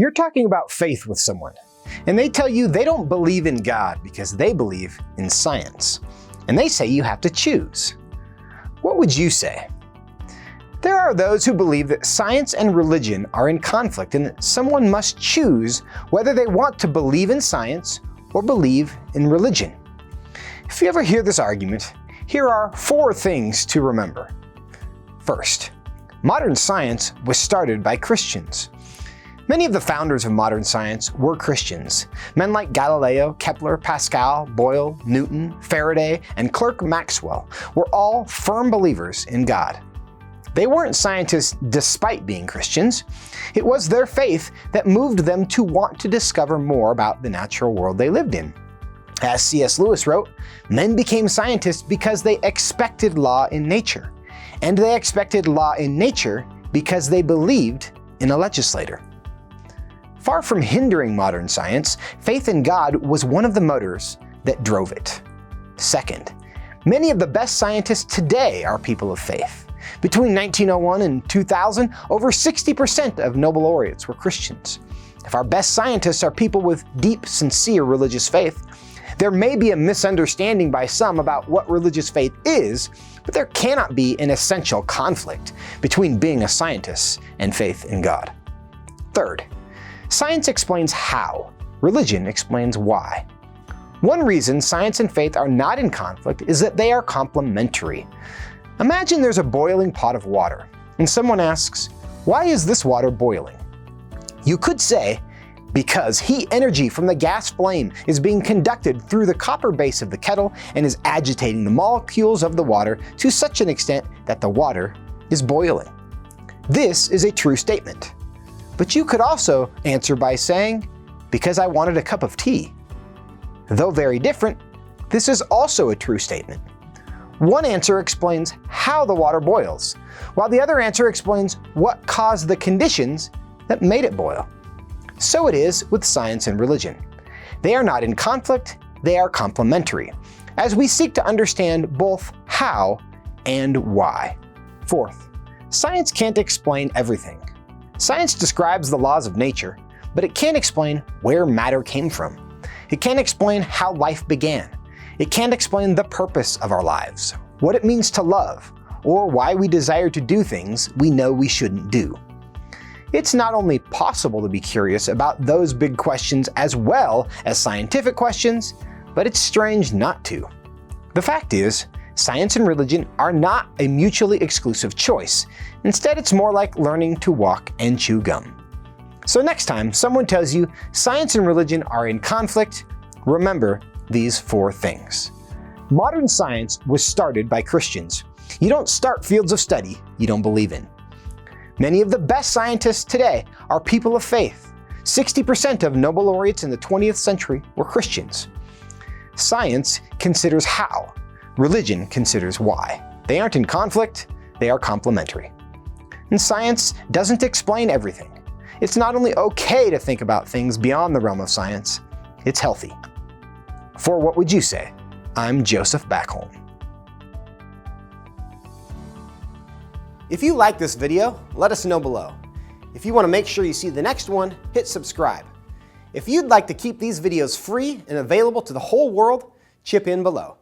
You're talking about faith with someone, and they tell you they don't believe in God because they believe in science, and they say you have to choose. What would you say? There are those who believe that science and religion are in conflict and that someone must choose whether they want to believe in science or believe in religion. If you ever hear this argument, here are 4 things to remember. First, modern science was started by Christians. Many of the founders of modern science were Christians. Men like Galileo, Kepler, Pascal, Boyle, Newton, Faraday, and Clerk Maxwell were all firm believers in God. They weren't scientists despite being Christians. It was their faith that moved them to want to discover more about the natural world they lived in. As C.S. Lewis wrote, men became scientists because they expected law in nature. And they expected law in nature because they believed in a legislator. Far from hindering modern science, faith in God was one of the motors that drove it. Second, many of the best scientists today are people of faith. Between 1901 and 2000, over 60% of Nobel laureates were Christians. If our best scientists are people with deep, sincere religious faith, there may be a misunderstanding by some about what religious faith is, but there cannot be an essential conflict between being a scientist and faith in God. Third, science explains how, religion explains why. One reason science and faith are not in conflict is that they are complementary. Imagine there's a boiling pot of water, and someone asks, "Why is this water boiling?" You could say, because heat energy from the gas flame is being conducted through the copper base of the kettle and is agitating the molecules of the water to such an extent that the water is boiling. This is a true statement. But you could also answer by saying, because I wanted a cup of tea. Though very different, this is also a true statement. One answer explains how the water boils, while the other answer explains what caused the conditions that made it boil. So it is with science and religion. They are not in conflict, they are complementary, as we seek to understand both how and why. Fourth, science can't explain everything. Science describes the laws of nature, but it can't explain where matter came from. It can't explain how life began. It can't explain the purpose of our lives, what it means to love, or why we desire to do things we know we shouldn't do. It's not only possible to be curious about those big questions as well as scientific questions, but it's strange not to. The fact is, science and religion are not a mutually exclusive choice. Instead, it's more like learning to walk and chew gum. So next time someone tells you science and religion are in conflict, remember these 4 things. Modern science was started by Christians. You don't start fields of study you don't believe in. Many of the best scientists today are people of faith. 60% of Nobel laureates in the 20th century were Christians. Science considers how. Religion considers why. They aren't in conflict, they are complementary. And science doesn't explain everything. It's not only okay to think about things beyond the realm of science, it's healthy. For What Would You Say? I'm Joseph Backholm. If you like this video, let us know below. If you want to make sure you see the next one, hit subscribe. If you'd like to keep these videos free and available to the whole world, chip in below.